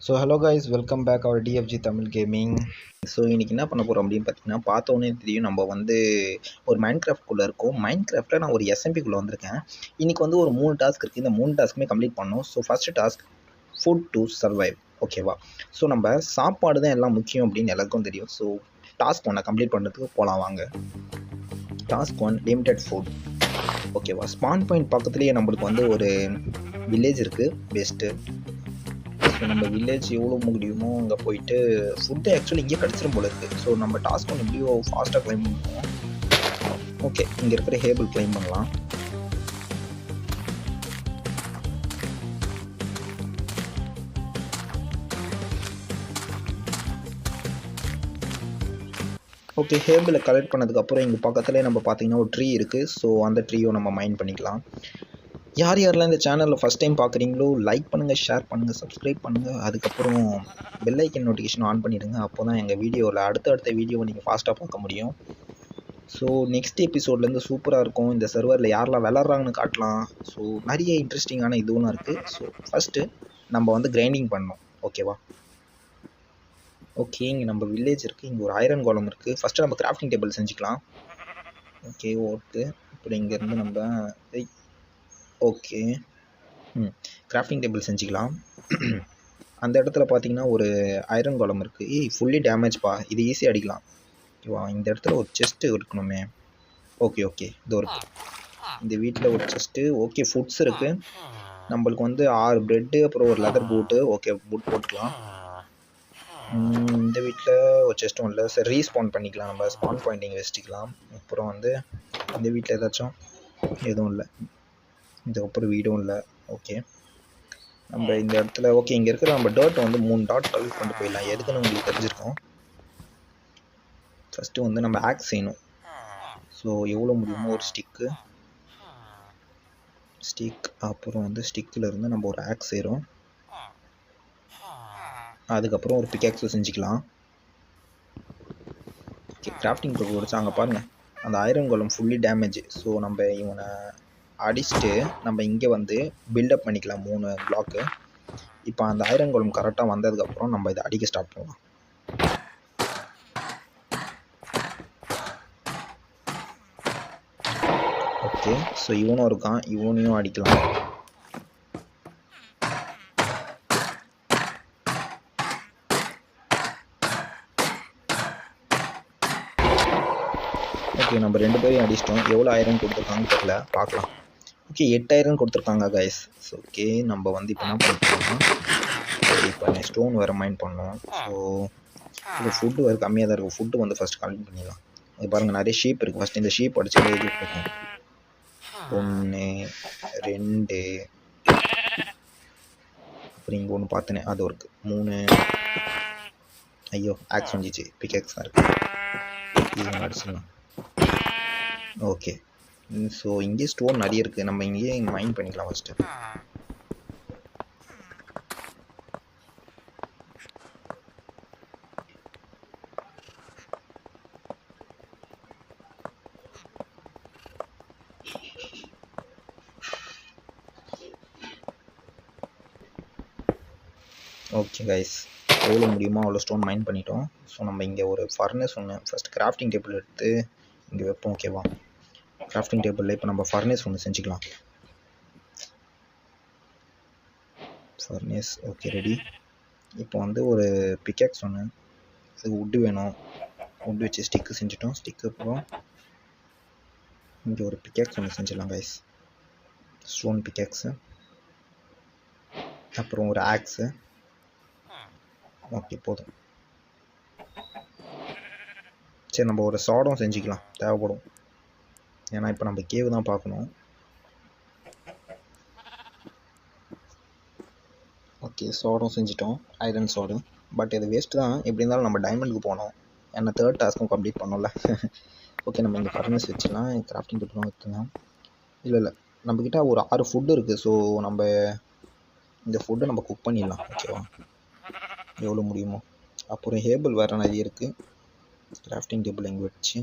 So hello guys, welcome back our TFG Tamil gaming. So இன்றைக்கி என்ன பண்ண போகிறோம் அப்படின்னு பார்த்தீங்கன்னா, பார்த்தோன்னே தெரியும் நம்ம வந்து ஒரு மைண்ட் கிராஃப்ட்குள்ளே இருக்கோம். மைண்ட் கிராஃப்ட்டில் நான் ஒரு எஸ்எம்பிக்குள்ளே வந்திருக்கேன். இன்றைக்கி வந்து ஒரு 3 டாஸ்க் இருக்குது. இந்த 3 டாஸ்க்குமே கம்ப்ளீட் பண்ணணும். So first task food to survive. ஓகேவா? ஸோ நம்ம சாப்பாடு தான் எல்லாம் முக்கியம் அப்படின்னு எல்லாருக்கும் தெரியும். ஸோ டாஸ்க் 1 கம்ப்ளீட் பண்ணுறதுக்கு போகலாம் வாங்க. Task 1 limited food. ஓகேவா? ஸ்பான் பாயிண்ட் பக்கத்துலேயே நம்மளுக்கு வந்து ஒரு வில்லேஜ் இருக்குது. பெஸ்ட்டு. ஸோ நம்ம வில்லேஜ் எவ்வளோ முடியுமோ அங்கே போயிட்டு ஃபுட்டு ஆக்சுவலி இங்கே கிடச்சிரும் போல இருக்குது. ஸோ நம்ம டாஸ்க் ஒன்று எப்படியோ ஃபாஸ்ட்டாக கிளைம் பண்ணுவோம். ஓகே, இங்கே இருக்கிற ஹேபிள் கிளைம் பண்ணலாம். ஓகே, ஹேபிளை கலெக்ட் பண்ணதுக்கப்புறம் இங்கே பக்கத்துலேயே நம்ம பார்த்தீங்கன்னா ஒரு ட்ரீ இருக்குது. ஸோ அந்த ட்ரீயும் நம்ம மைண்ட் பண்ணிக்கலாம். யார் யாரெல்லாம் இந்த சேனலில் ஃபஸ்ட் டைம் பார்க்குறீங்களோ லைக் பண்ணுங்கள், ஷேர் பண்ணுங்கள், சப்ஸ்கிரைப் பண்ணுங்கள். அதுக்கப்புறம் பெல் ஐக்கன் நோட்டிஃபிகேஷன் ஆன் பண்ணிடுங்க. அப்போ தான் எங்கள் வீடியோவில் அடுத்த வீடியோவை நீங்கள் ஃபாஸ்ட்டாக பார்க்க முடியும். ஸோ நெக்ஸ்ட் எபிசோட்லேருந்து சூப்பராக இருக்கும். இந்த சர்வரில் யாரெல்லாம் விளாட்றாங்கன்னு காட்டலாம். ஸோ நிறைய இன்ட்ரெஸ்டிங்கான இதுவும் இருக்குது. ஸோ ஃபஸ்ட்டு நம்ம வந்து கிரைண்டிங் பண்ணணும். ஓகேவா? ஓகே, இங்கே நம்ம வில்லேஜ் இருக்குது. இங்கே ஒரு ஐரன் கோலம் இருக்குது. ஃபஸ்ட்டு நம்ம கிராஃப்டிங் டேபிள் செஞ்சுக்கலாம். Okay, okay. இப்படி இங்கேருந்து நம்ம ஓகே கிராஃப்டிங் டேபிள் செஞ்சுக்கலாம். அந்த இடத்துல பார்த்தீங்கன்னா ஒரு ஐரன் கோலம் இருக்குது. ஃபுல்லி டேமேஜ்ப்பா. இது ஈஸியாக அடிக்கலாம். ஓகேவா? இந்த இடத்துல ஒரு செஸ்ட்டு இருக்கணுமே. ஓகே இதோ இருக்குது. இந்த வீட்டில் ஒரு செஸ்ட்டு. ஓகே, ஃபுட்ஸ் இருக்குது. நம்மளுக்கு வந்து 6 ப்ரெட்டு, அப்புறம் ஒரு லெதர் பூட்டு. ஓகே, பூட் போட்டுக்கலாம். இந்த வீட்டில் ஒரு செஸ்ட்டும் இல்லை. சரி, ரீஸ்பான் பண்ணிக்கலாம். நம்ம ஸ்பான் பாயிண்டிங் வச்சுக்கலாம். அப்புறம் வந்து இந்த வீட்டில் ஏதாச்சும் எதுவும் இல்லை. இந்த அப்புறம் வீடும் இல்லை. ஓகே, நம்ம இந்த இடத்துல ஓகே இங்கே இருக்கிற நம்ம டர்ட்டை வந்து 3 டாட் கலெக்ட் பண்ணிட்டு போயிடலாம். எதுக்குன்னு உங்களுக்கு தெரிஞ்சிருக்கும். ஃபஸ்ட்டு வந்து நம்ம ஆக்ஸ் செய்யணும். ஸோ எவ்வளோ முடியுமோ ஒரு ஸ்டிக், அப்புறம் வந்து ஸ்டிக்கில் இருந்து நம்ம ஒரு ஆக்ஸ் செய்கிறோம். அதுக்கப்புறம் ஒரு பிக்காக்ஸும் செஞ்சுக்கலாம். ஓகே, கிராஃப்டிங் டேபிள் வச்சு அங்கே பாருங்கள், அந்த ஐரன் கோலம் ஃபுல்லி டேமேஜ். ஸோ நம்ம இவனை அடிச்சுட்டு நம்ம இங்கே வந்து பில்டப் பண்ணிக்கலாம் 3 பிளாக்கு. இப்போ அந்த ஐரன் கோலம் கரெக்டாக வந்ததுக்கப்புறம் நம்ம இதை அடிக்க ஸ்டார்ட் பண்ணலாம். ஓகே, ஸோ இவனும் இருக்கான். இவனையும் அடிக்கலாம். ஓகே, நம்ம 2 பேரையும் அடிச்சிட்டோம். எவ்வளோ ஐரன் கொடுத்துருக்காங்கன்னு தெரியல, பார்க்கலாம். ஓகே, 8 ஐரன் கொடுத்துருக்காங்க கைஸ். ஸோ ஓகே, நம்ம வந்து இப்போ என்ன பண்ணிக்கலாம், இப்போ ஸ்டோன் வேறு மைண்ட் பண்ணோம். ஸோ இது ஃபுட்டு வேறு கம்மியாக தான் இருக்கும். ஃபுட்டு வந்து ஃபஸ்ட் கலெக்ட் பண்ணிடலாம். இது பாருங்கள், நிறைய ஷீப் இருக்குது. ஃபஸ்ட் இந்த ஷீப் அடிச்சுட்டு இது இருக்கும். 1 2 அப்புறம் இங்கே ஒன்று பார்த்தேனே அது இருக்குது. 3. ஐயோ, ஆக்ஸ் வந்துச்சு. பிக்ஆக்ஸ் தான் இருக்குது. இது அடிச்சிடலாம். ஓகே, ஸோ இங்கே ஸ்டோன் நிறைய இருக்குது. நம்ம இங்கேயே மைண்ட் பண்ணிக்கலாம் ஃபஸ்ட்டு. ஓகே கைஸ், எவ்வளோ முடியுமோ அவ்வளோ ஸ்டோன் மைண்ட் பண்ணிட்டோம். ஸோ நம்ம இங்கே ஒரு ஃபர்னஸ் ஒன்று ஃபஸ்ட் கிராஃப்டிங் டேபிள் எடுத்து இங்கே வைப்போம். ஓகேவா? கிராஃப்டிங் டேபிளில் இப்போ நம்ம ஃபர்னஸ் ஒன்று செஞ்சுக்கலாம். Furnace okay, ready. இப்போ வந்து ஒரு பிக்காக்ஸ் ஒன்று, அதுக்கு வுட்டு வேணும். வுட்டு வச்சு ஸ்டிக்கு செஞ்சுட்டோம். ஸ்டிக்கு அப்புறம் இங்கே ஒரு பிக்காக்ஸ் ஒன்று செஞ்சிடலாம் கைஸ். ஸ்டோன் பிக்காக்ஸு, அப்புறம் ஒரு ஆக்ஸு. ஓகே, போதும். சரி, நம்ம ஒரு சாடம் செஞ்சுக்கலாம், தேவைப்படும். ஏன்னா இப்போ நம்ம கேவு தான் பார்க்கணும். ஓகே, சோடும் செஞ்சிட்டோம், ஐரன் சோடு. பட் இது வேஸ்ட்டு தான். எப்படி இருந்தாலும் நம்ம டைமண்டுக்கு போனோம். ஏன்னா 3rd டாஸ்க்கும் கம்ப்ளீட் பண்ணோம்ல. ஓகே, நம்ம இங்கே ஃபர்னஸ் வச்சுக்கலாம். கிராஃப்டிங் டேபிளும் வைக்கலாம். இல்லை நம்மக்கிட்ட ஒரு 6 ஃபுட்டு இருக்குது. ஸோ நம்ம இந்த ஃபுட்டை நம்ம குக் பண்ணிடலாம். ஓகேவா? எவ்வளோ முடியுமோ. அப்புறம் ஹேபிள் வேறு நிறைய இருக்குது. கிராஃப்டிங் டேபிள் இங்கே வச்சு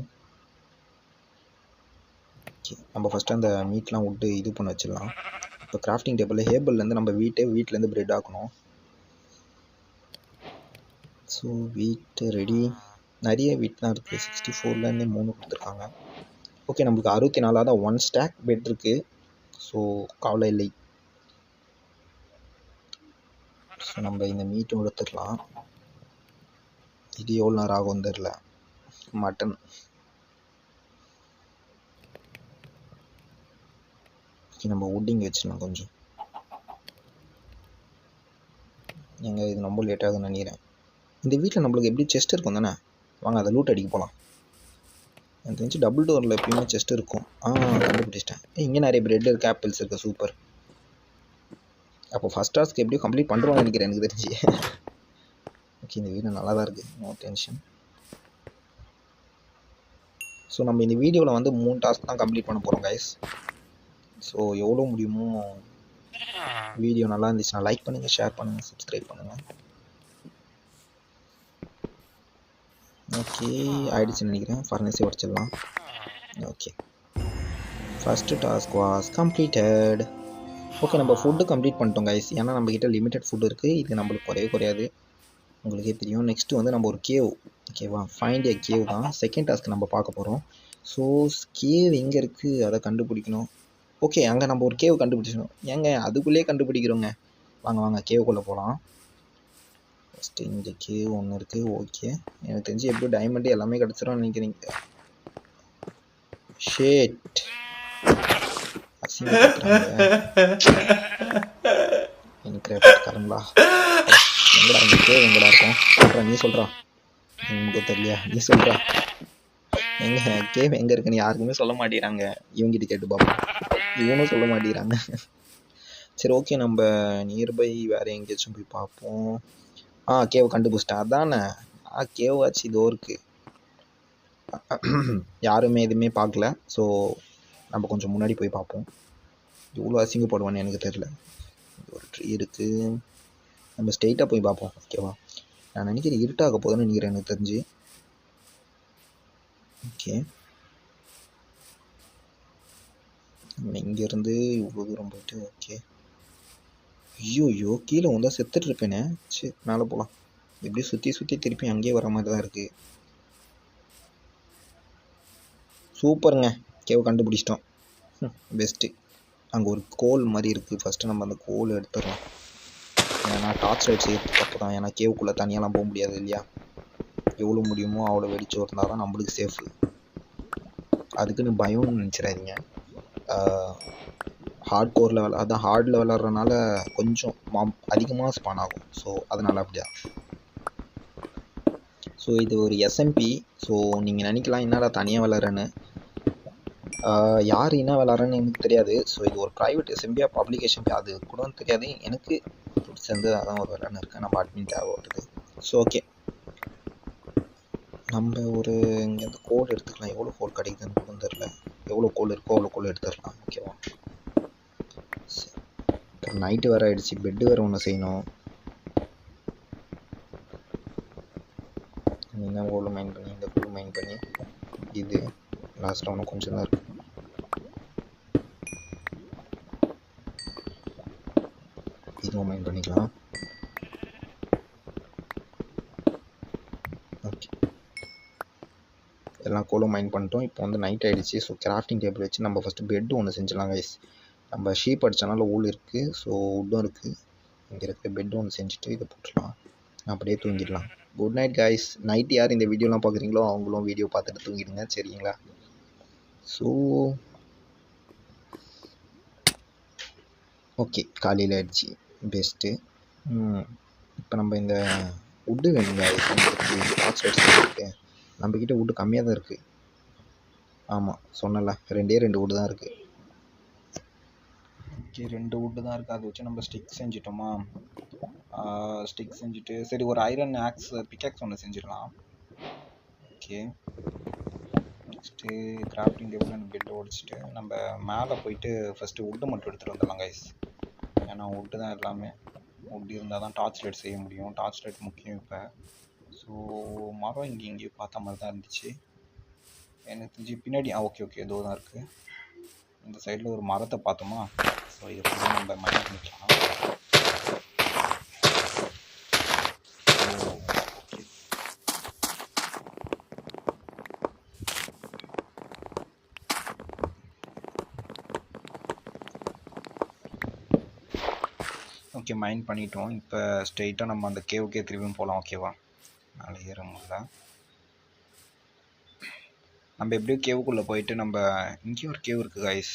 ஓகே, நம்ம ஃபஸ்ட்டு அந்த மீட்லாம் விட்டு இது பண்ண வச்சிடலாம். இப்போ கிராஃப்டிங் டேபிளில் ஹேபிள்லேருந்து நம்ம வீட்டிலேருந்து பிரெட் ஆக்கணும். ஸோ வீட்டு ரெடி. நிறைய வீட்லாம் இருக்குது. 64லேருந்தே 3 கொடுத்துருக்காங்க. ஓகே, நம்மளுக்கு 64 தான் 1 ஸ்டாக் பெட் இருக்குது. ஸோ கவலை இல்லை. ஸோ நம்ம இந்த மீட்டும் எடுத்துக்கலாம். இது எவ்வளோ நேரம் ஆகும் தெரில. மட்டன் நம்ம உட்டிங் வச்சிடலாம் கொஞ்சம். எங்க இது ரொம்ப லேட் ஆகுதுன்னு நினைக்கிறேன். இந்த வீட்டில் நம்மளுக்கு எப்படி செஸ்ட் இருக்கும் தானே? வாங்க அதை லூட் அடிக்க போகலாம். எனக்கு தெரிஞ்சு டபுள் டோரில் எப்பயுமே செஸ்ட் இருக்கும். கண்டுபிடிச்சிட்டேன். இங்கே நிறைய பிரெட் இருக்குது, ஆப்பிள்ஸ் இருக்குது. சூப்பர். அப்போ ஃபஸ்ட் டாஸ்க் எப்படியும் கம்ப்ளீட் பண்ணுறோம்னு நினைக்கிறேன் எனக்கு தெரிஞ்சு. ஓகே, இந்த வீடு நல்லா தான் இருக்குது. No tension. ஸோ நம்ம இந்த வீடியோவில் வந்து 3 டாஸ்க் தான் கம்ப்ளீட் பண்ண போகிறோம் கைஸ். ஸோ எவ்வளோ முடியுமோ வீடியோ நல்லா இருந்துச்சுன்னா லைக் பண்ணுங்கள், ஷேர் பண்ணுங்கள், சப்ஸ்கிரைப் பண்ணுங்கள். ஓகே, ஆயிடுச்சுன்னு நினைக்கிறேன். ஃபர்னஸே உடச்சிடலாம். Okay, first task was completed. Okay, நம்ம ஃபுட்டு கம்ப்ளீட் பண்ணிட்டோம் கைஸ். ஏன்னா நம்மக்கிட்ட லிமிட்டட் ஃபுட் இருக்குது. இது நம்மளுக்கு குறையாது, உங்களுக்கே தெரியும். நெக்ஸ்ட்டு வந்து நம்ம ஒரு கேவ். ஓகேவா, ஃபைண்ட் எ கேவ் தான் செகண்ட் டாஸ்க் நம்ம பார்க்க போகிறோம். ஸோ கேவ் எங்கே இருக்குது அதை கண்டுபிடிக்கணும். ஓகே, அங்கே நம்ம ஒரு கேவ் கண்டுபிடிச்சணும். ஏங்க அதுக்குள்ளேயே கண்டுபிடிக்கிறோங்க. வாங்க கேவுக்குள்ளே போகலாம். ஃபஸ்ட்டு இங்கே கேவ் ஒன்று இருக்குது. ஓகே, எனக்கு தெரிஞ்சு எப்படியும் டைமண்டு எல்லாமே கிடச்சிரும்னு நினைக்கிறீங்க. ஷேட் கரங்களா எங்கடா இங்கே கேவ் எங்கடா இருக்கும்? சொல்கிறா, நீ சொல்கிறா. எனக்கு தெரியலையா? நீ சொல்கிறா. எங்க கேவ் எங்கே இருக்குன்னு யாருக்குமே சொல்ல மாட்டேங்கிறாங்க. இவங்கிட்ட கேட்டு பார்ப்போம். இவனும் சொல்ல மாட்டேங்கிறாங்க. சரி, ஓகே, நம்ம நியர்பை வேறு எங்கேயாச்சும் போய் பார்ப்போம். கேவ் கண்டுபிடிச்சிட்டேன். அதானே கேவ் ஆச்சு. இதோ இருக்குது. யாருமே எதுவுமே பார்க்கல. ஸோ நம்ம கொஞ்சம் முன்னாடி போய் பார்ப்போம். இவ்வளோ அசிங்கப்படுவான்னு எனக்கு தெரில. ஒரு ட்ரீ இருக்குது. நம்ம ஸ்ட்ரெயிட்டாக போய் பார்ப்போம். ஓகேவா, நான் நினைக்கிறேன் இருட்டாக போதுன்னு நினைக்கிறேன் எனக்கு தெரிஞ்சு. ஓகே, நம்ம இங்கேருந்து இவ்வளோ தூரம் போயிட்டு. ஓகே, ஐயோ கீழே வந்தால் செத்துட்டு இருப்பேனே. சரி, மேலே போகலாம். எப்படி சுற்றி திருப்பி அங்கேயே வர மாதிரி தான் இருக்குது. சூப்பருங்க, கேவ் கண்டுபிடிச்சிட்டோம். பெஸ்ட்டு. அங்கே ஒரு கோல் மாதிரி இருக்குது. ஃபஸ்ட்டு நம்ம அந்த கோல் எடுத்துடலாம். ஏன்னா டார்ச் லைட் செய்யறதுக்கு தப்பு தான். ஏன்னா கேவுக்குள்ளே தனியாலாம் போக முடியாது இல்லையா? எவ்வளோ முடியுமோ அவ்வளோ வெடிச்சு இருந்தால் தான் நம்மளுக்கு சேஃபு. அதுக்குன்னு பயம்னு நினச்சிடாதீங்க. ஹார்ட் கோரில் அதான் ஹார்டில் விளாட்றதுனால கொஞ்சம் அதிகமாக ஸ்பான் ஆகும். ஸோ அதனால் அப்படியா. ஸோ இது ஒரு எஸ்எம்பி. ஸோ நீங்கள் நினைக்கலாம் என்னடா தனியாக விளாட்றேன்னு. யார் என்ன விளாட்றேன்னு எனக்கு தெரியாது. ஸோ இது ஒரு ப்ரைவேட் எஸ்எம்பி பப்ளிக் எஸ்எம்பி அது கூட தெரியாது. எனக்கு பிடிச்சிருந்து அதான் ஒரு விளாட்னு இருக்கேன். நம்ம அட்மின் தேவை வருது. ஸோ ஓகே, நம்ம ஒரு இங்கேருந்து கோல் எடுத்துக்கலாம். எவ்வளோ கோல் கிடைக்குதுன்னு கூட தெரில. எவ்வளோ கோல் இருக்கோ அவ்வளோ கோல் எடுத்துடலாம். ஓகேவா, சரி. அப்புறம் நைட்டு வேறு ஆகிடுச்சு. பெட்டு வேறு ஒன்று செய்யணும். இந்த கோல் மைன் பண்ணி இந்த கோல் மைன் பண்ணி இது லாஸ்ட்டில் ஒன்று கொஞ்சம் தான் இருக்குது. இதுவும் மைன் பண்ணிக்கலாம். ஓகே, எல்லாம் கோலும் மைன் பண்ணிட்டோம். இப்போ வந்து நைட் ஆகிடுச்சு. ஸோ கிராஃப்டிங் டேபிள் வச்சு நம்ம ஃபஸ்ட்டு பெட்டு ஒன்று செஞ்சிடலாம் கைஸ். நம்ம ஷீப் அடித்தனால ஊல் இருக்குது. ஸோ உட்டும் இருக்குது. இங்கே இருக்கிற பெட்டு ஒன்று செஞ்சுட்டு இதை போட்டுடலாம். அப்படியே தூங்கிடலாம். Good night guys. நைட் யார் இந்த வீடியோலாம் பார்க்குறீங்களோ அவங்களும் வீடியோ பார்த்துட்டு தூங்கிடுங்க, சரிங்களா? ஸோ ஓகே, காலையில் ஆகிடுச்சு. பெஸ்ட்டு. இப்போ நம்ம இந்த உட்டு வேணுங்க. டார்ச் லைட் இருக்குது. நம்மக்கிட்ட உட்டு கம்மியாக தான் இருக்குது. ஆமாம், சொன்னல 2 உட்டு தான் இருக்குது. ஓகே, 2 உட்டு தான் இருக்குது. அதை வச்சு நம்ம ஸ்டிக் செஞ்சிட்டோமா? ஸ்டிக் செஞ்சுட்டு சரி ஒரு ஐரன் ஆக்ஸ் பிக்காக்ஸ் ஒன்று செஞ்சிடலாம். ஓகே, நெக்ஸ்ட்டு கிராஃப்டிங் டேபிள் பெட்டை உடைச்சிட்டு நம்ம மேலே போயிட்டு ஃபஸ்ட்டு உட்டு மட்டும் எடுத்துகிட்டு வந்துடலாம் கைஸ். ஏன்னா உட்டு தான் எல்லாமே. உட்டு இருந்தால் தான் டார்ச் லைட் செய்ய முடியும். டார்ச் லைட் முக்கியம் இப்போ. ஸோ மரம் இங்கேயும் பார்த்த மாதிரி தான் இருந்துச்சு எனக்கு தெரிஞ்சு. பின்னாடி ஓகே இதோ தான் இருக்குது. இந்த சைடில் ஒரு மரத்தை பார்த்தோமா? ஸோ இதை ஃபுல்லாக நம்ம மைண்ட் பண்ணிக்கலாம். ஓகே மைண்ட் பண்ணிட்டோம். இப்போ ஸ்ட்ரெயிட்டாக நம்ம அந்த கேவுக்கே திரும்பியும் போகலாம். ஓகேவா? மேலே ஏற முடியல. நம்ம எப்படியும் கேவுக்குள்ளே போயிட்டு நம்ம இங்கேயும் ஒரு கேவ் இருக்குது கைஸ்.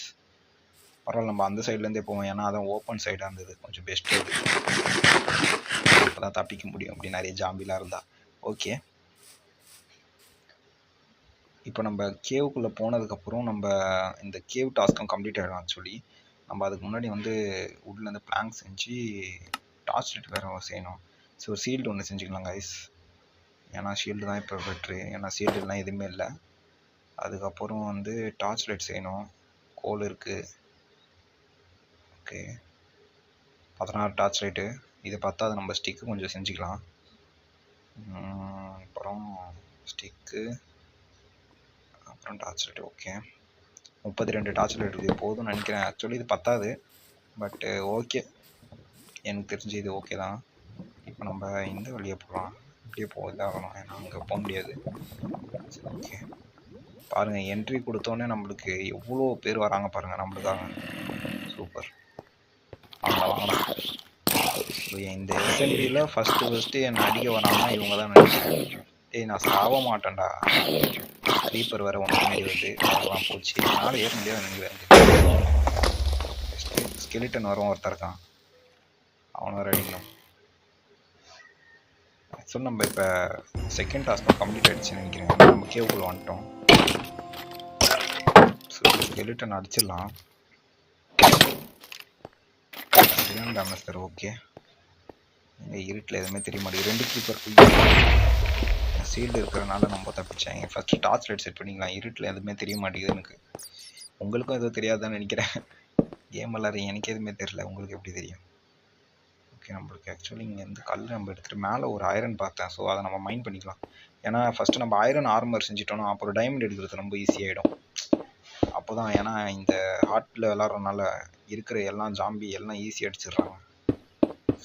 பரவாயில்ல, நம்ம அந்த சைட்லேருந்தே போவோம். ஏன்னா அதான் ஓப்பன் சைடாக இருந்தது, கொஞ்சம் பெஸ்ட்டு. அப்போ தான் தப்பிக்க முடியும் அப்படி நிறைய ஜாம்பிலாம் இருந்தால். ஓகே, இப்போ நம்ம கேவுக்குள்ளே போனதுக்கப்புறம் நம்ம இந்த கேவ் டாஸ்க்கும் கம்ப்ளீட் ஆகிடும். ஆக்சுவலி நம்ம அதுக்கு முன்னாடி வந்து உட்லேருந்து பிளாங்க் செஞ்சு டார்ச் லைட் வேறு செய்யணும். ஸோ ஷீல்டு ஒன்று செஞ்சுக்கலாம் கைஸ். ஏன்னா ஷீல்டு தான் இப்போ பெட்ரு. ஏன்னா ஷீல்டுலாம் எதுவுமே இல்லை. அதுக்கப்புறம் வந்து டார்ச் லைட் செய்யணும். கோல் இருக்குது. Okay, 16 torch light. இதை பார்த்தா அது நம்ம ஸ்டிக்கு கொஞ்சம் செஞ்சுக்கலாம். அப்புறம் ஸ்டிக்கு, அப்புறம் torch light. Okay, 32 torch light இருக்குது, போதும்னு நினைக்கிறேன். ஆக்சுவலி இது பத்தாது, பட்டு ஓகே, எனக்கு தெரிஞ்சு இது ஓகே தான். இப்போ நம்ம இந்த வழியை போகலாம். இப்படியே போதாகணும், ஏன்னா அங்கே போக முடியாது. சரி, ஓகே. பாருங்கள், என்ட்ரி கொடுத்தோன்னே நம்மளுக்கு எவ்வளோ பேர் வராங்க பாருங்கள் நம்மளுக்காக. சூப்பர். வாங்கடா. ஸோ இந்த எஸ்என்பியில் ஃபஸ்ட்டு என்னை அடிக்க வராங்கன்னா இவங்க தான் நினைச்சேன். ஏய், நான் சாக மாட்டேன்டா. ஸ்லீப்பர் வேறு ஒன்று மாரி வருது. அதெல்லாம் போச்சு, என்னால் ஏற முடியாது நினைக்கிறேன். ஸ்கெலிட்டன் வரும், ஒருத்தர் இருக்கான், அவனை வேறு அடிக்கணும். ஆக்சுவலி நம்ம இப்போ செகண்ட் டாஸ்க்கும் கம்ப்ளீட் ஆகிடுச்சுன்னு நினைக்கிறேன். நம்ம கேவுக்குள்ளே வந்துட்டோம். ஸோ ஸ்கெலிட்டன் அடிச்சிடலாம். சரியான டேமேஜ் தரும். ஓகே, இங்கே இருட்டில் எதுவுமே தெரிய மாட்டேங்குது. 2 கீப்பர் சீல்டு இருக்கிறனால நம்ம தப்பிச்சேன். ஃபஸ்ட்டு டார்ச் லைட் செட் பண்ணிக்கலாம். இருட்டில் எதுவுமே தெரிய மாட்டேங்குது எனக்கு. உங்களுக்கும் எதுவும் தெரியாதுன்னு நினைக்கிறேன். கேம் விளாட்றீங்க, எனக்கு எதுவுமே தெரியல, உங்களுக்கு எப்படி தெரியும்? ஓகே, நம்மளுக்கு ஆக்சுவலி இங்கே இந்த கல் நம்ம எடுத்துகிட்டு மேலே ஒரு ஐரன் பார்த்தேன். ஸோ அதை நம்ம மைண்ட் பண்ணிக்கலாம். ஏன்னா ஃபஸ்ட்டு நம்ம ஐரன் ஆர்மர் செஞ்சிட்டோம்னா அப்புறம் டைமண்ட் எடுக்கிறது ரொம்ப ஈஸியாகிடும். அப்போ தான், ஏன்னா இந்த ஹார்ட்டில் விளாட்றதுனால இருக்கிற எல்லாம் ஜாம்பி எல்லாம் ஈஸியாக அடிச்சிடுறாங்க.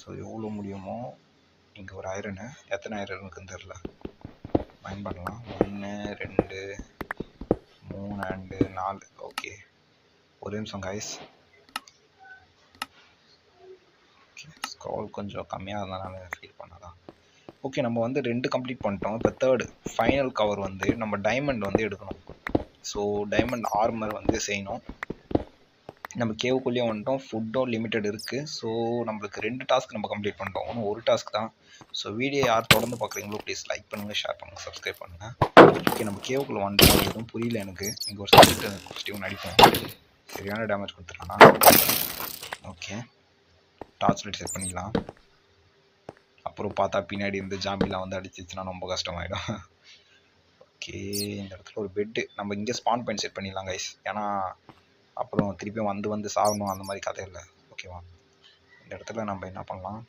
ஸோ எவ்வளோ முடியுமோ இங்கே ஒரு ஐரனு, எத்தனை ஐரன் இருக்குன்னு தெரில, மைண்ட் பண்ணலாம். 1 2 3 அண்டு 4. ஓகே, ஒரு நிமிஷம் கைஸ். ஓகே, ஸ்க்ரோல் கொஞ்சம் கம்மியாக இருந்தனால ஃபீல் பண்ணாதான். ஓகே, நம்ம வந்து 2 கம்ப்ளீட் பண்ணிட்டோம். இப்போ தேர்டு ஃபைனல் கவர் வந்து நம்ம டைமண்ட் வந்து எடுக்கணும். ஸோ டைமண்ட் ஆர்மர் வந்து செய்யணும். நம்ம கேவுக்குள்ளேயே வந்துட்டோம். ஃபுட்டும் லிமிட்டட் இருக்குது. ஸோ நம்மளுக்கு 2 டாஸ்க் நம்ம கம்ப்ளீட் பண்ணிட்டோம், ஒன்றும் ஒரு டாஸ்க் தான். ஸோ வீடியோ யார் தொடர்ந்து பார்க்குறீங்களோ ப்ளீஸ் லைக் பண்ணுங்கள், ஷேர் பண்ணுங்கள், சப்ஸ்கிரைப் பண்ணுங்கள். ஓகே, நம்ம கேவுக்குள்ளே வந்துட்டோம். எதுவும் புரியல எனக்கு. இங்கே ஒரு ஸ்டீவன் அடிப்போம், சரியான டேமேஜ் கொடுத்துட்டானா. ஓகே, டார்ச் லைட் செட் பண்ணிக்கலாம். அப்புறம் பார்த்தா பின்னாடி இருந்து ஜாம்பிலாம் வந்து அடிச்சிச்சுன்னா ரொம்ப கஷ்டமாயிடும். ஓகே, இந்த இடத்துல ஒரு பெட்டு நம்ம இங்கே ஸ்பான் பாயிண்ட் செட் பண்ணிடலாம் கைஸ். ஏன்னா அப்புறம் திருப்பியும் வந்து சாகணும் அந்த மாதிரி கதை இல்லை. ஓகேவா? இந்த இடத்துல நம்ம என்ன பண்ணலாம்?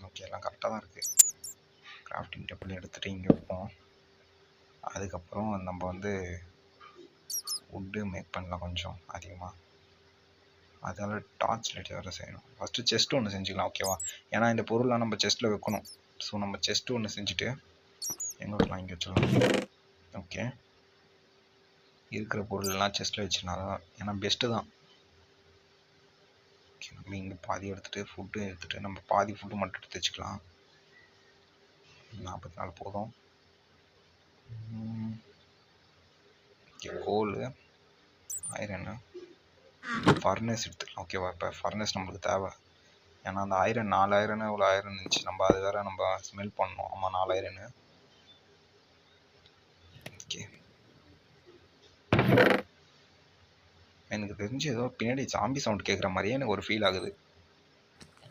ஓகே, எல்லாம் கரெக்டாக தான் இருக்குது. கிராஃப்டிங் டேபிள் எடுத்துகிட்டு இங்கே வைப்போம். அதுக்கப்புறம் நம்ம வந்து வுட்டு மேக் பண்ணலாம் கொஞ்சம் அதிகமாக. அதனால் டார்ச் லைட் வேறு செய்யணும். ஃபஸ்ட்டு செஸ்ட்டு ஒன்று செஞ்சுக்கலாம். ஓகேவா? ஏன்னா இந்த பொருள்லாம் நம்ம செஸ்ட்டில் வைக்கணும். ஸோ நம்ம செஸ்ட்டு ஒன்று செஞ்சுட்டு எங்கே வைக்கலாம்? இங்கே வச்சுக்கலாம். ஓகே, இருக்கிற பொருள்லாம் செஸ்ட்டில் வச்சுனா தான், ஏன்னா பெஸ்ட்டு தான். ஓகே, நம்ம இங்கே பாதி எடுத்துகிட்டு ஃபுட்டு எடுத்துகிட்டு நம்ம பாதி ஃபுட்டு மட்டும் எடுத்து வச்சுக்கலாம். 44 போதும். ஓகே, கோலு, ஐரனு, ஃபர்னஸ் எடுத்துக்கலாம். ஓகேவா? இப்போ ஃபர்னஸ் நம்மளுக்கு தேவை. ஏன்னா அந்த ஐரன் 4 ஐரனு இவ்வளோ ஐரன் இருந்துச்சு, நம்ம அது வேறு நம்ம ஸ்மெல் பண்ணணும். ஆமாம், 4 ஐரனு. ஓகே, எனக்கு தெரிஞ்சு ஏதோ பின்னாடி ஜாம்பி சவுண்ட் கேட்குற மாதிரியே எனக்கு ஒரு ஃபீல் ஆகுது.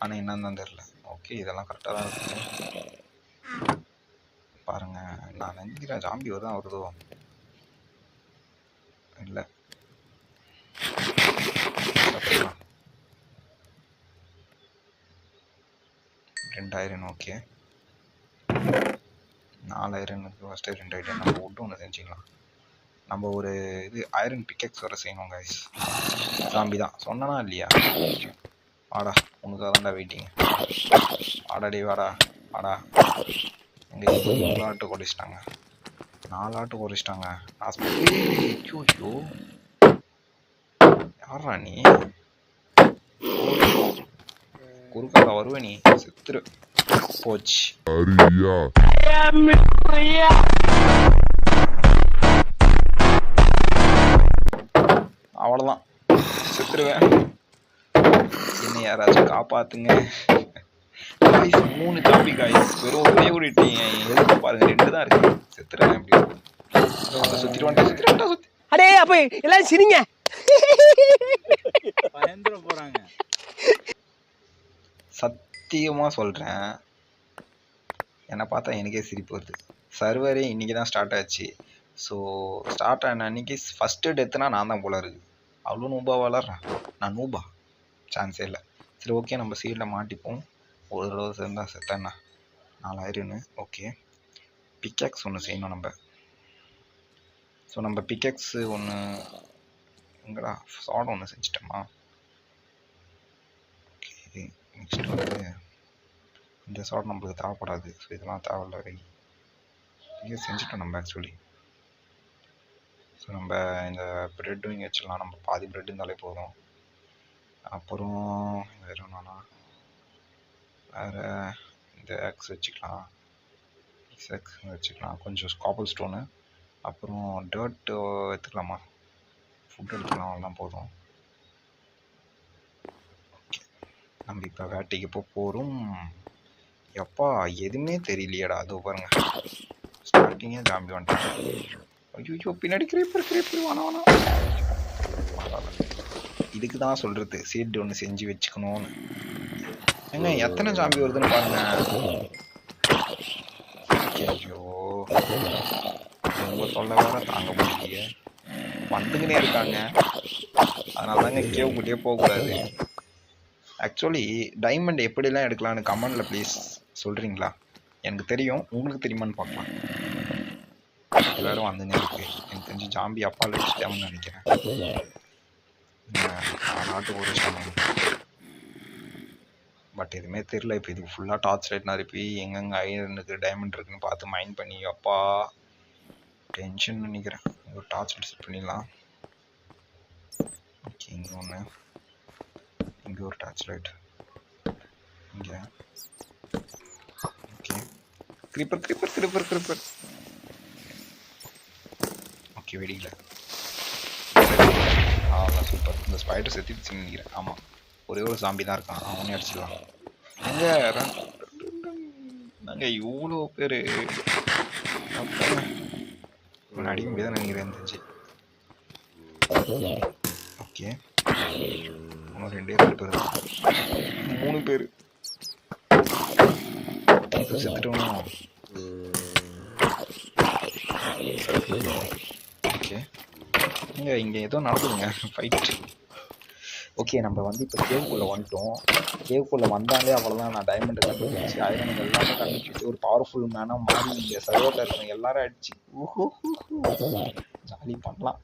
ஆனால் என்னன்னு தான் தெரில. ஓகே, இதெல்லாம் கரெக்டாக தான் இருக்குது. பாருங்கள், நான் நினைக்கிறேன் ஜாம்பி தான் வருதோ இல்லை. 2 ஐரன். ஓகே, 4 ஐரனுக்கு ஃபஸ்ட்டு 2 ஐரன் நம்ம வுட்டு ஒன்று செஞ்சுக்கலாம். நம்ம ஒரு இது ஐரன் பிக்கெக்ஸ் வர செய்யணும் கைஸ். ஜாம்பி தான் சொன்னா இல்லையா? வாடா, உனக்காக தான்டா வெயிட்டிங். வாடாடி வாடா வாடா. இங்கே 4 ஆட்டு குறைச்சிட்டாங்க. 4 ஆட்டு குறைச்சிட்டாங்க. ஐயோ, யாரா நீ? குறுக்கால வருவ நீ செத்துரு. போச்சு. அவ்வளோதான், செத்துருவேன். என்ன யாராச்சும் காப்பாத்துங்க. 3 ஜாம்பி காய்ஸ், வெறும் ஒரே ஒரு எதுக்கு பாருங்க, 2 தான் இருக்கு. செத்துருவேன் அப்படி. சுத்திட்டு வந்துட்டா. அடே அப்ப எல்லாரும் சிரிங்க. பயந்துட போறாங்க. சத்தியமா சொல்றேன், என்னை பார்த்தா எனக்கே சிரிப்பு வருது. சர்வரே இன்னைக்கு தான் ஸ்டார்ட் ஆச்சு. ஸோ ஸ்டார்ட் ஆன அன்னைக்கு ஃபஸ்ட்டு டெத்துனா நான் தான் போல இருக்கு. அவ்வளோ நூபா வளர்றேன் நான். நூபா சான்ஸே இல்லை. சரி ஓகே, நம்ம சீடில் மாட்டிப்போம். ஒரு தடவை சேர்ந்தா செத்தண்ணா 4000. ஓகே, பிக்கேக்ஸ் ஒன்று செய்யணும் நம்ம. ஸோ நம்ம பிக்கெக்ஸு ஒன்று எங்கடா, சாட் ஒன்று செஞ்சிட்டோமா. ஓகே, நெக்ஸ்ட் வந்து இந்த சாட் நம்மளுக்கு தேவைப்படாது. ஸோ இதெல்லாம் தேவையில்ல. இங்கே செஞ்சுட்டோம் நம்ம ஆக்சுவலி. ஸோ நம்ம இந்த ப்ரெட்டும் இங்கே வச்சிடலாம். நம்ம பாதி ப்ரெட் இருந்தாலே போதும். அப்புறம் வேறு ஒன்றுனா வேறு இந்த எக்ஸ் வச்சுக்கலாம். எக்ஸ் வச்சுக்கலாம். கொஞ்சம் காப்பல் ஸ்டோனு, அப்புறம் டர்ட்டு எடுத்துக்கலாமா. ஃபுட் எடுத்துக்கலாம், அவ்வளோதான் போதும். ஓகே, நம்ம இப்போ வேட்டைக்கு போகிறோம். எப்பா எதுவுமே தெரியலையடா. அது பாருங்க, ஸ்டார்டிங்கே ஜாம்பி வந்துட்டாங்க. ஐயோ பின்னாடி கிரீப்பர் வேணாம். இதுக்கு தான் சொல்கிறது சீட் ஒன்று செஞ்சு வச்சுக்கணும்னு. ஏங்க எத்தனை ஜாம்பி வருதுன்னு பாருங்க. ஐயோ உங்க தொல்லை வேற தாங்க முடியலையே. வந்துக்கினே இருக்காங்க. அதனால தாங்க கேவ் கூட்டியே போகக்கூடாது. ஆக்சுவலி டைமண்ட் எப்படிலாம் எடுக்கலான்னு கமெண்டில் ப்ளீஸ் சொல்கிறீங்களா? எனக்கு தெரியும், உங்களுக்கு தெரியுமான்னு பார்க்கலாம். எல்லோரும் வந்துனே இருக்கு. எனக்கு தெரிஞ்சு ஜாம்பி அப்பால் வச்சுட்டாங்கன்னு நினைக்கிறேன். நாட்டு ஒரு பட் எதுவுமே தெரில. இப்போ இதுக்கு ஃபுல்லாக டார்ச் லைட் நிரப்பி எங்கெங்கே ஐரனுக்கு டைமண்ட் இருக்குன்னு பார்த்து மைண்ட் பண்ணி அப்பா டென்ஷன் நினைக்கிறேன். ஒரு டார்ச் லைட் செட் பண்ணிடலாம். ஓகே, இங்கே ஒன்று, இங்கே ஒரு டார்ச் லைட், இங்கே. Okay, gripper. ஓகே, வெடிக்கல. அவ்வளோ சூப்பர். இந்த ஸ்பைடர் செத்துச்சுன்னு நினைக்கிறேன். ஆமாம், ஒரே ஒரு ஜாம்பி தான் இருக்கான். அவனே அடிச்சிடலாம். நாங்கள் இவ்வளோ பேர் அடிக்க முடியாதான் நினைக்கிறேன் தெரிஞ்சு. ஓகே, இன்னும் 2 பேர் 3 பேர் செத்துட்டோம். ஓகே, இங்கே ஏதோ நடக்குதுங்க ஃபைட். ஓகே, நம்ம வந்து இப்போ கேவுக்குள்ளே வந்துட்டோம். கேவுக்குள்ளே வந்தாலே அவ்வளோதான். நான் டைமண்டை கண்டுபிடிச்சி ஐரன் எல்லாமே கண்டுபிடிச்சி ஒரு பவர்ஃபுல் மேனாக மாறி இங்கே சர்வரில் இருக்கணும் எல்லாரும் அடிச்சு ஜாலி பண்ணலாம்.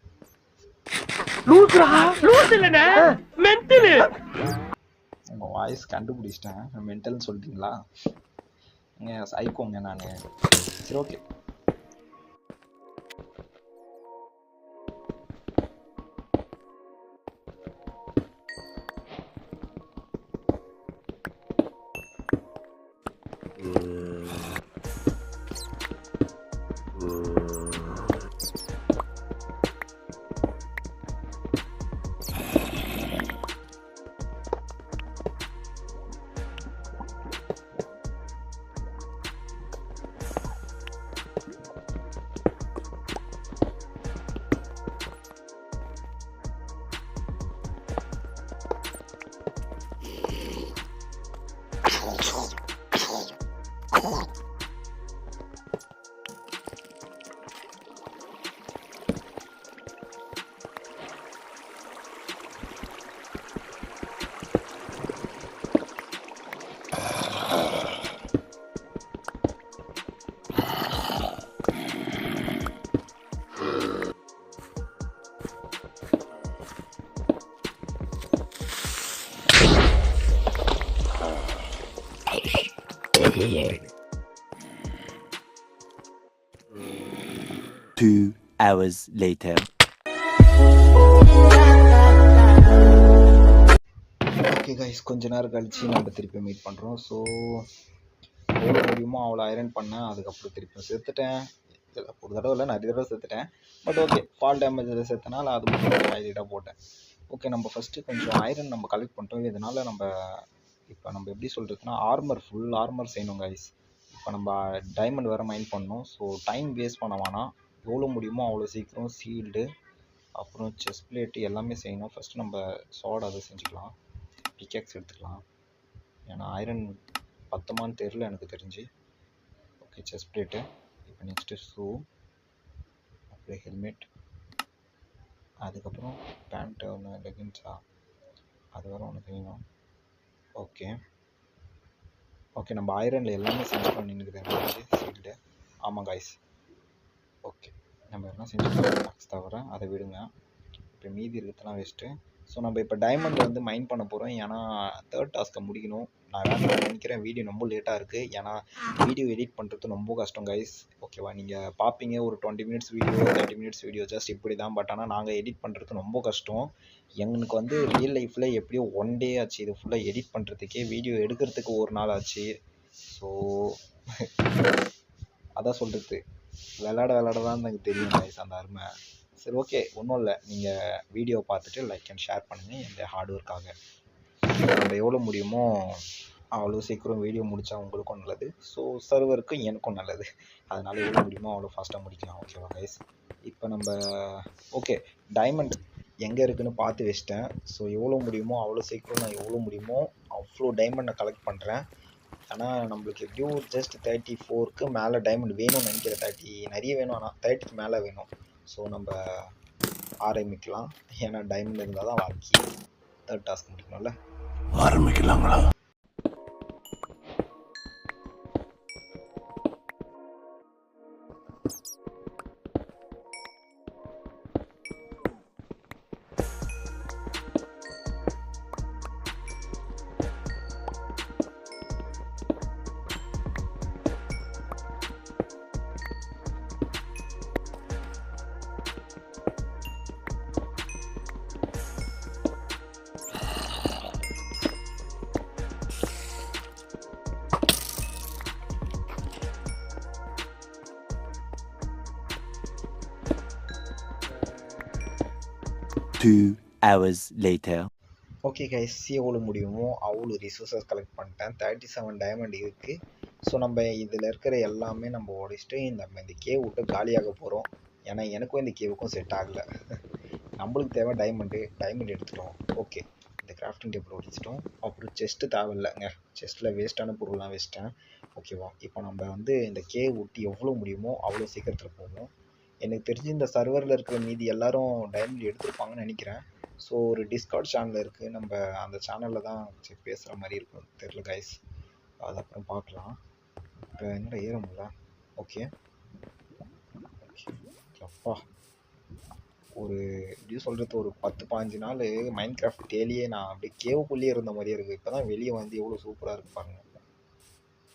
உங்கள் வாய்ஸ் கண்டுபிடிச்சிட்டேன். மென்டல்னு சொல்லிட்டீங்களா? சைக்கோங்க நான். சரி okay, Two hours later. Okay guys, கொஞ்ச நேரம் கழிச்சு நம்ம திருப்பி மீட் பண்ணுறோம். ஸோ எவ்வளோ முடியுமோ அவ்வளோ ஐரன் பண்ணேன். அதுக்கப்புறம் திருப்பி செத்துட்டேன். ஒரு தடவை இல்லை, நிறைய தடவை செத்துட்டேன். பட் ஓகே, ஃபால் டேமேஜில் செத்தனால அது மட்டும் ஹைலைட்டாக போட்டேன். ஓகே, நம்ம ஃபஸ்ட்டு கொஞ்சம் ஐரன் நம்ம கலெக்ட் பண்ணிட்டோம். இதனால் இப்போ நம்ம எப்படி சொல்கிறதுனா ஃபுல் ஆர்மர் செய்யணும் கைஸ். இப்போ நம்ம டைமண்ட் வேறு மைண்ட் பண்ணணும். ஸோ டைம் வேஸ்ட் பண்ண வேணாம். எவ்வளோ முடியுமோ அவ்வளோ சீக்கிரம் ஷீல்டு அப்புறம் செஸ்ட் பிளேட்டு எல்லாமே செய்யணும். ஃபஸ்ட்டு நம்ம ஸார்ட் அதை செஞ்சுக்கலாம். பிக்கேக்ஸ் எடுத்துக்கலாம். ஏன்னா ஐரன் பத்துமான்னு தெரில எனக்கு தெரிஞ்சு. Okay, chest plate. இப்போ நெக்ஸ்ட்டு ஷூ, அப்படியே ஹெல்மெட், அதுக்கப்புறம் பேண்ட்டு ஒன்று, லெகின்ஸா அது வேறு ஒன்று செய்யணும். ஓகே ஓகே, நம்ம ஐரனில் எல்லாமே செஞ்சுக்கலாம். நின்றுக்குது எனக்கு ஷீல்டு. ஆமாம் கைஸ், ஓகே நம்ம எல்லாம் செஞ்சுக்கலாம். மேக்ஸ் தவிர அதை விடுங்க. இப்போ மீதி இருக்கிறதுலாம் வேஸ்ட்டு. ஸோ நம்ம இப்போ டைமண்ட் வந்து மைண்ட் பண்ண போகிறோம். ஏன்னா 3rd டாஸ்க்கை முடிக்கணும். நான் வேறு நினைக்கிறேன் வீடியோ ரொம்ப லேட்டாக இருக்குது. ஏன்னா வீடியோ எடிட் பண்ணுறது ரொம்ப கஷ்டம் கைஸ். ஓகேவா, நீங்கள் பார்ப்பீங்க ஒரு 20 minutes video, 30 minutes video just இப்படி தான். பட் ஆனால் நாங்கள் எடிட் பண்ணுறது ரொம்ப கஷ்டம். எங்களுக்கு வந்து ரியல் லைஃப்பில் எப்படியோ 1 டே ஆச்சு இது ஃபுல்லாக எடிட் பண்ணுறதுக்கே. வீடியோ எடுக்கிறதுக்கு 1 நாள் ஆச்சு. ஸோ அதான் சொல்கிறது, விளாட தான் எனக்கு தெரியும் கைஸ் அந்த அருமை. சரி ஓகே, ஒன்றும் இல்லை. நீங்கள் வீடியோ பார்த்துட்டு லைக் அண்ட் ஷேர் பண்ணுங்கள் இந்த ஹார்ட் ஒர்க்காக. நம்ம எவ்வளோ முடியுமோ அவ்வளோ சீக்கிரம் வீடியோ முடித்தா உங்களுக்கும் நல்லது. ஸோ சர்வருக்கும் எனக்கும் நல்லது. அதனால் எவ்வளோ முடியுமோ அவ்வளோ ஃபாஸ்ட்டாக முடிக்கலாம். ஓகேவா கைஸ், இப்போ நம்ம ஓகே டைமண்ட் எங்கே இருக்குதுன்னு பார்த்து வச்சிட்டேன். ஸோ எவ்வளோ முடியுமோ அவ்வளோ சீக்கிரம் நான் எவ்வளோ முடியுமோ அவ்வளோ டைமண்ட் நான் கலெக்ட் பண்ணுறேன். ஆனால் நம்மளுக்கு எப்படியும் ஜஸ்ட் 34க்கு மேலே டைமண்ட் வேணும்னு நினைக்கிறேன். 30 நிறைய வேணும், ஆனால் 30க்கு மேலே வேணும். ஸோ நம்ம ஆரம்பிக்கலாம். ஏன்னா டைமண்ட் இருந்தால் தான் வாழ்க்கை. 3rd task முடிக்கணும்ல. ஆரம்பிக்கலாங்களா? Two hours later. Okay guys, எவ்வளோ முடியுமோ அவ்வளோ ரிசோர்ஸஸ் கலெக்ட் பண்ணிட்டேன். 37 டைமண்ட் இருக்குது. ஸோ நம்ம இதில் இருக்கிற எல்லாமே நம்ம உடைச்சிட்டு நம்ம இந்த கேவ் விட்டு காலியாக போகிறோம். ஏன்னா எனக்கும் இந்த கேவுக்கும் செட் ஆகலை. நம்மளுக்கு தேவை டைமண்ட் எடுத்துட்டோம். ஓகே, இந்த கிராஃப்டிங் டேபிள் உடைச்சிட்டோம். அப்புறம் செஸ்ட்டு தேவையில்லைங்க. செஸ்ட்டில் வேஸ்ட்டான பொருள்லாம் வேஸ்ட்டேன். ஓகேவா, இப்போ நம்ம வந்து இந்த கேவ் விட்டு எவ்வளோ முடியுமோ அவ்வளோ சீக்கிரத்தில் போவோம். எனக்கு தெரிஞ்சு இந்த சர்வரில் இருக்கிற மீதி எல்லோரும் டைமண்ட் எடுத்துருப்பாங்கன்னு நினைக்கிறேன். ஸோ ஒரு டிஸ்கார்ட் சேனல் இருக்குது. நம்ம அந்த சேனலில் தான் பேசுகிற மாதிரி இருக்கும். தெரில கைஸ், அது அப்புறம் பார்க்கலாம். இப்போ என்னடா ஏற முடியல. ஓகே ஓகே அப்பா, ஒரு எப்படி சொல்கிறது, ஒரு 10-15 நாள் மைண்ட் கிராஃப்ட் டெய்லியே நான் அப்படியே கேவுக்குள்ளேயே இருந்த மாதிரியே இருக்குது. இப்போ தான் வெளியே வந்து எவ்வளோ சூப்பராக இருக்கு பாருங்கள்.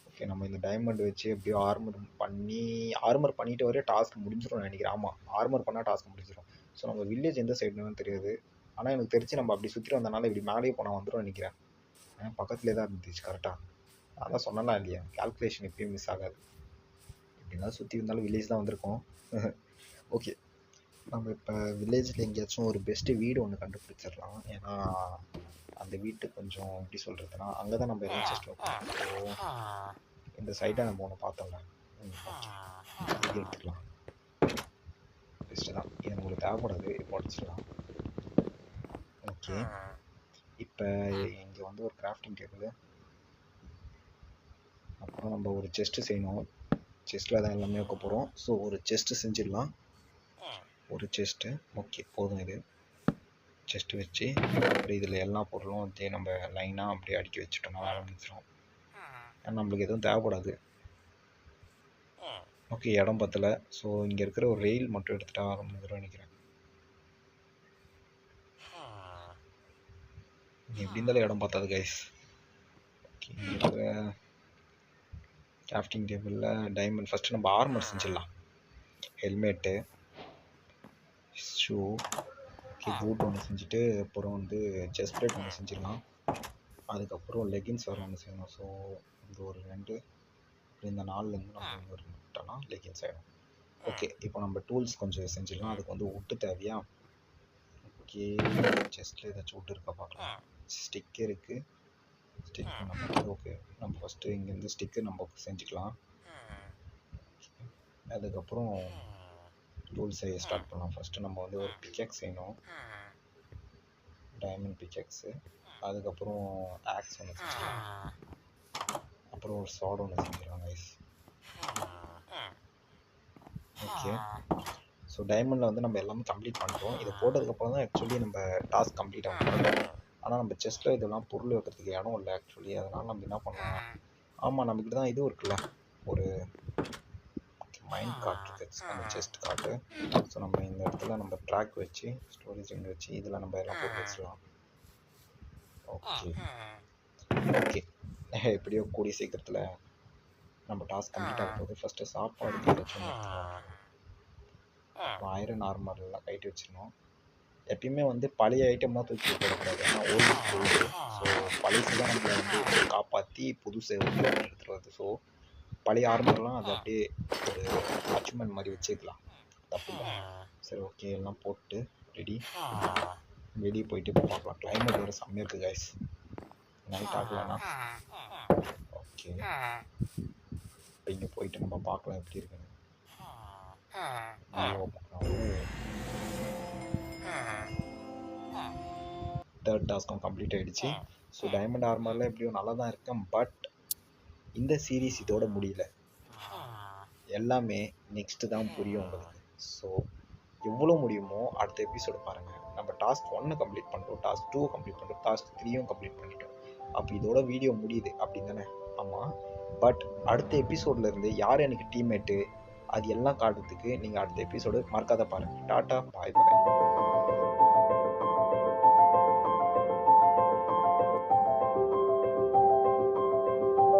ஓகே, நம்ம இந்த டைமண்ட் வச்சு எப்படியோ ஆர்மர் பண்ணிட்டு வரையும் டாஸ்க் முடிஞ்சிடும் நினைக்கிறேன். ஆமாம், ஆர்மர் பண்ணால் டாஸ்க் முடிஞ்சிடும். ஸோ நம்ம வில்லேஜ் எந்த சைடுன்னு தெரியாது. ஆனால் எனக்கு தெரிஞ்சு நம்ம அப்படி சுற்றி வந்தனால இப்படி மேலேயே போனால் வந்துடும் நினைக்கிறேன். பக்கத்துலேயே தான் இருந்துச்சு கரெக்டாக. நான் தான் சொன்னலாம் இல்லையா, கால்குலேஷன் எப்பயும் மிஸ் ஆகாது. எப்படின்னா சுற்றி இருந்தாலும் வில்லேஜ் தான் வந்திருக்கோம். ஓகே, நம்ம இப்போ வில்லேஜில் எங்கேயாச்சும் ஒரு பெஸ்ட்டு வீடு ஒன்று கண்டுபிடிச்சிடலாம். ஏன்னா அந்த வீட்டு கொஞ்சம் எப்படி சொல்கிறதுனா அங்கே தான் நம்ம எல்லாம் செஸ்ட் வைப்போம். ஸோ இந்த சைடை நம்ம ஒன்று பார்த்தோம்ல, இது எடுத்துக்கலாம். பெஸ்ட்டு தான். இது நம்மளுக்கு தேவைப்படாது, இப்போ உடச்சிடலாம். ஓகே, இப்போ இங்கே வந்து ஒரு கிராஃப்டிங் டேபிள், அப்புறம் நம்ம ஒரு செஸ்ட்டு செய்யணும். செஸ்ட்டில் தான் எல்லாமே வைக்க போகிறோம். ஸோ ஒரு செஸ்ட்டு செஞ்சிடலாம். ஒரு செஸ்ட்டு ஓகே போதும். இது செஸ்ட்டு வச்சு அப்படி இதில் எல்லா பொருளும் வந்து நம்ம லைனாக அப்படியே அடுக்கி வச்சுட்டோம்னா வேலை முடிச்சிடும். ஏன்னா நம்மளுக்கு எதுவும் தேவைப்படாது. ஓகே, இடம் பத்தலை. ஸோ இங்கே இருக்கிற ஒரு ரெயில் மட்டும் எடுத்துகிட்டா ஆரம்பிக்கிறோம் நினைக்கிறேன். எப்படி இருந்தாலும் இடம் பார்த்தாது கைஸ். ஓகே, இங்கே இருக்கிற கிராஃப்டிங் டேபிளில் டைமண்ட் ஃபஸ்ட்டு நம்ம ஆர்மர் செஞ்சிடலாம். ஹெல்மெட்டு, ஷூ, ஓகே பூட் ஒன்று செஞ்சுட்டு அப்புறம் வந்து செஸ்ட் பிளேட் ஒன்று செஞ்சிடலாம். அதுக்கப்புறம் லெகின்ஸ் வேறு ஒன்று செய்யணும். ஸோ இந்த ஒரு 2 இந்த 4லேருந்து நம்ம இன்னொரு விட்டோம்னா லெகின்ஸ் ஆகிடும். ஓகே, இப்போ நம்ம டூல்ஸ் கொஞ்சம் செஞ்சிடலாம். அதுக்கு வந்து உட்டு தேவையா? ஓகே, செஸ்ட்டில் ஏதாச்சும் உட்டு இருக்கா பார்க்கலாம். ஸ்டிக்கு இருக்குது. ஸ்டிக்கு நம்ம ஓகே, நம்ம ஃபஸ்ட்டு இங்கேருந்து ஸ்டிக்கு நம்ம செஞ்சுக்கலாம். அதுக்கப்புறம் டூல்ஸ் செய்ய ஸ்டார்ட் பண்ணலாம். ஃபஸ்ட்டு நம்ம வந்து ஒரு பிக்கெக்ஸ் செய்யணும், டைமண்ட் பிக்கெக்ஸு. அதுக்கப்புறம் ஆக்ஸ் ஒன்று செஞ்சுக்கலாம். அப்புறம் ஒரு சாட் ஒன்று செஞ்சிடலாம் கைஸ். ஓகே, ஸோ டைமண்டில் வந்து நம்ம எல்லாமே கம்ப்ளீட் பண்ணிட்டோம். இதை போட்டதுக்கப்புறம் தான் ஆக்சுவலி நம்ம டாஸ்க் கம்ப்ளீட் ஆகும். ஆனால் நம்ம செஸ்ட்டில் இதெல்லாம் பொருள் வைக்கிறதுக்கு இடம் இல்லை ஆக்சுவலி. அதனால் நம்ம என்ன பண்ணலாம், ஆமாம் நம்மக்கிட்ட தான் இது இருக்குல்ல, ஒரு மைண்ட் கார்டு இருக்குது, அந்த செஸ்ட் கார்டு. ஸோ நம்ம இந்த இடத்துல நம்ம ட்ராக் வச்சு ஸ்டோரேஜ் இங்கே வச்சு இதில் நம்ம எல்லாம் போட்டு வச்சிடலாம். ஓகே ஓகே, எப்படியோ கூடிய சீக்கிரத்தில் நம்ம டாஸ்க் கம்ப்ளீட் ஆகும் போது ஃபஸ்ட்டு சாப்பாடு ஏதாச்சும் ஐரன் ஆர்மர்லாம் கைட்டு வச்சிடணும். எப்பயுமே வந்து பழைய ஐட்டம்லாம் தூக்கி போடக்கூடாது, ஏன்னா ஓல்டு போகுது. ஸோ பழசு தான் நம்மளை வந்து காப்பாற்றி புதுசு எடுத்துகிட்டு வருது. ஸோ பழைய ஆர்மர்லாம் அதை அப்படியே ஒரு அச்சீவ்மெண்ட் மாதிரி வச்சுக்கலாம், தப்பு இல்லை. சரி ஓகே, எல்லாம் போட்டு ரெடி, வெளியே போயிட்டு இப்போ பார்க்கலாம். கிளைமேட் வேறு செம்மையாக இருக்குது கைஸ், நைட் ஆகலன்னா. ஓகே, இப்போ இங்கே போயிட்டு நம்ம பார்க்கலாம் எப்படி இருக்குன்னு. தேர்ட் டாஸ்க்கும் கம்ப்ளீட் ஆகிடுச்சு. ஸோ டைமண்ட் ஆர்மரில் எப்படியும் நல்லா தான் இருக்கேன். பட் இந்த சீரீஸ் இதோட முடியல, எல்லாமே நெக்ஸ்ட்டு தான் புரியும் உங்களுக்கு. ஸோ எவ்வளோ முடியுமோ அடுத்த எபிசோடு பாருங்கள். நம்ம டாஸ்க் 1 கம்ப்ளீட் பண்ணிட்டோம், டாஸ்க் 2 கம்ப்ளீட் பண்ணிட்டோம், டாஸ்க் 3 கம்ப்ளீட் பண்ணிட்டோம். அப்போ இதோட வீடியோ முடியுது அப்படின்னு தானே? ஆமாம். பட் அடுத்த எபிசோட்லேருந்து யார் எனக்கு டீம்மேட்டு அது எல்லாம் காட்டுறதுக்கு நீங்கள் அடுத்த எபிசோடு மறக்காத பாருங்கள். டாட்டா, பாய் பாய்.